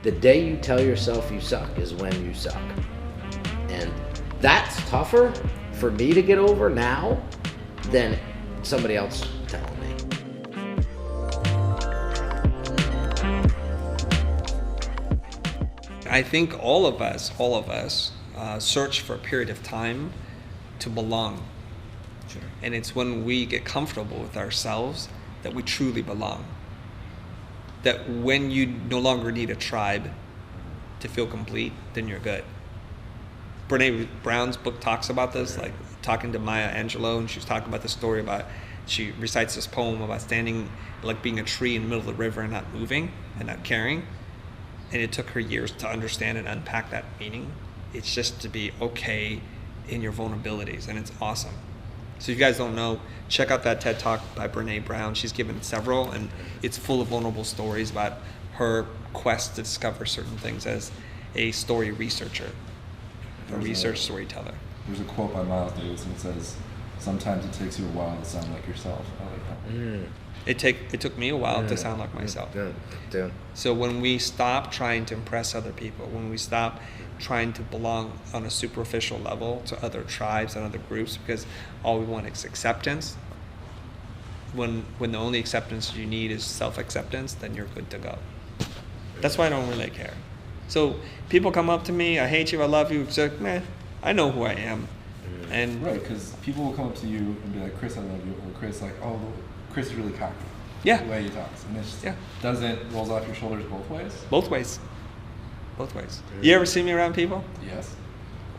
The day you tell yourself you suck is when you suck. And that's tougher for me to get over now than somebody else telling me. I think all of us search for a period of time to belong. Sure. And it's when we get comfortable with ourselves that we truly belong. That when you no longer need a tribe to feel complete, then you're good. Brene Brown's book talks about this, like talking to Maya Angelou, and she was talking about the story about, she recites this poem about standing, like being a tree in the middle of the river and not moving and not caring. And it took her years to understand and unpack that meaning. It's just to be okay in your vulnerabilities, and it's awesome. So if you guys don't know, check out that TED Talk by Brene Brown. She's given several, and it's full of vulnerable stories about her quest to discover certain things as a story researcher, a research storyteller. There's a quote by Miles Davis, and it says, "Sometimes it takes you a while to sound like yourself." I like that. It took me a while to sound like myself. Yeah. So when we stop trying to impress other people, when we stop trying to belong on a superficial level to other tribes and other groups, because all we want is acceptance, when the only acceptance you need is self-acceptance, then you're good to go. That's why I don't really care. So people come up to me, I hate you, I love you. It's like, man, I know who I am. And Right, because people will come up to you and be like, "Chris, I love you," or Chris, like, "Oh, Chris is really cocky." Yeah. The way he talks, and it's Yeah. rolls off your shoulders both ways. both ways. You ever see me around people? Yes.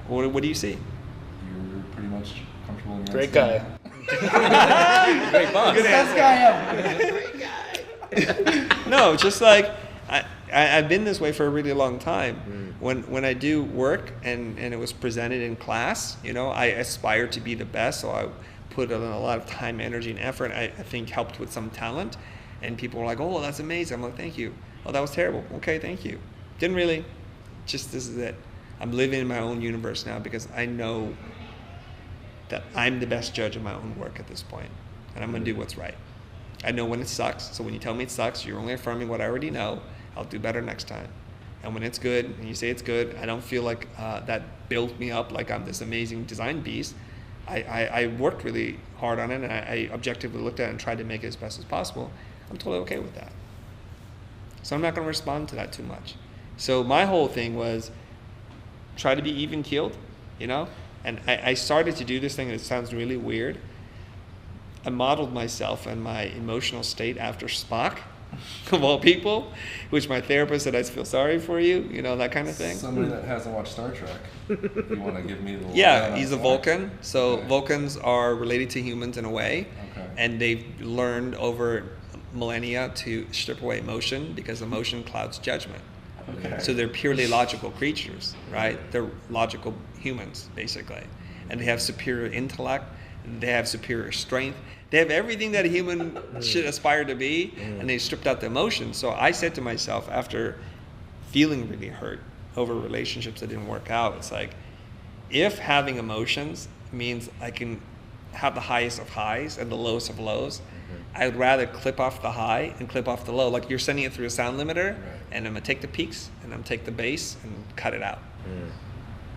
What do you see? You're pretty much comfortable in your Great own guy. skin. Great boss. Best guy ever. No, just like I've been this way for a really long time. When I do work and it was presented in class, I aspire to be the best, so I put in a lot of time, energy, and effort. I think helped with some talent, and people were like, "Oh, that's amazing." I'm like, "Thank you." "Oh, that was terrible." "Okay, thank you." Didn't really. Just this is it. I'm living in my own universe now because I know that I'm the best judge of my own work at this point, and I'm gonna do what's right. I know when it sucks, so when you tell me it sucks, you're only affirming what I already know. I'll do better next time. And when it's good, and you say it's good, I don't feel like that built me up like I'm this amazing design beast. I worked really hard on it, and I objectively looked at it and tried to make it as best as possible. I'm totally okay with that. So I'm not going to respond to that too much. So my whole thing was try to be even-keeled, And I started to do this thing, and it sounds really weird. I modeled myself and my emotional state after Spock, of all people, which my therapist said, "I feel sorry for you," that kind of thing. Somebody that hasn't watched Star Trek, you want to give me the Yeah, he's a Vulcan. So Okay. Vulcans are related to humans in a way, Okay. and they've learned over millennia to strip away emotion because emotion clouds judgment. Okay. So they're purely logical creatures, right? They're logical humans, basically. And they have superior intellect, they have superior strength, they have everything that a human should aspire to be, and they stripped out the emotions. So I said to myself, after feeling really hurt over relationships that didn't work out, it's like, if having emotions means I can have the highest of highs and the lowest of lows, I'd rather clip off the high and clip off the low. Like you're sending it through a sound limiter, and I'm gonna take the peaks and I'm gonna take the bass and cut it out.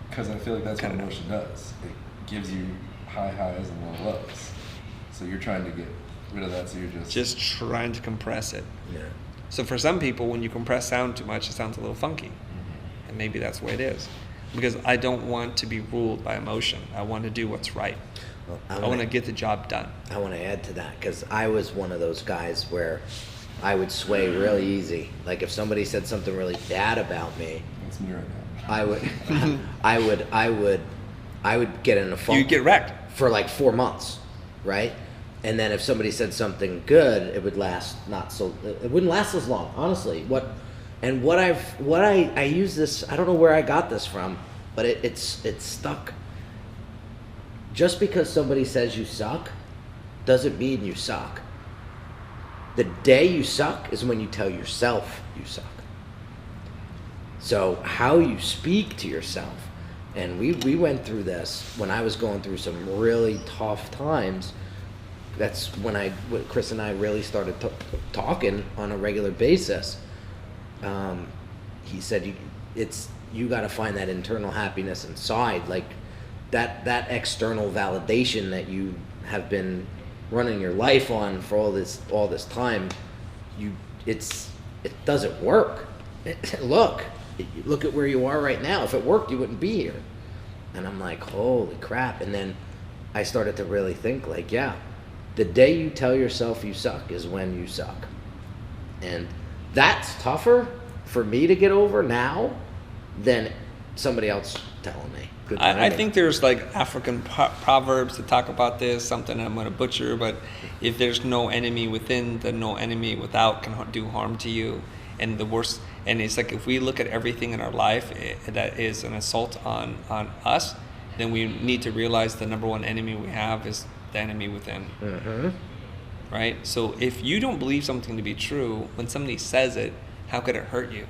Because I feel like that's what emotion does. It gives you high highs and low lows. So you're trying to get rid of that, so you're Just trying to compress it. Yeah. So for some people, when you compress sound too much, it sounds a little funky. And maybe that's the way it is. Because I don't want to be ruled by emotion. I want to do what's right. Well, I want to get the job done. I want to add to that because I was one of those guys where I would sway really easy. Like if somebody said something really bad about me, That's me right now. I would get in a funk. You'd get wrecked. For like 4 months, right? And then if somebody said something good, it wouldn't last as long, honestly. I use this, I don't know where I got this from, but it's stuck. Just because somebody says you suck doesn't mean you suck. The day you suck is when you tell yourself you suck. So how you speak to yourself, and we went through this when I was going through some really tough times. That's when Chris and I really started talking on a regular basis. he said you got to find that internal happiness inside, like that external validation that you have been running your life on for all this time. It doesn't work. Look at where you are right now. If it worked, you wouldn't be here. And I'm like, holy crap. And then I started to really think, like, yeah, the day you tell yourself you suck is when you suck. And that's tougher for me to get over now than somebody else telling me. I think there's like African proverbs that talk about this, something I'm going to butcher, but if there's no enemy within, then no enemy without can do harm to you. And the worst, and it's like if we look at everything in our life that is an assault on us, then we need to realize the number one enemy we have is the enemy within. Mm-hmm. Right? So if you don't believe something to be true, when somebody says it, how could it hurt you?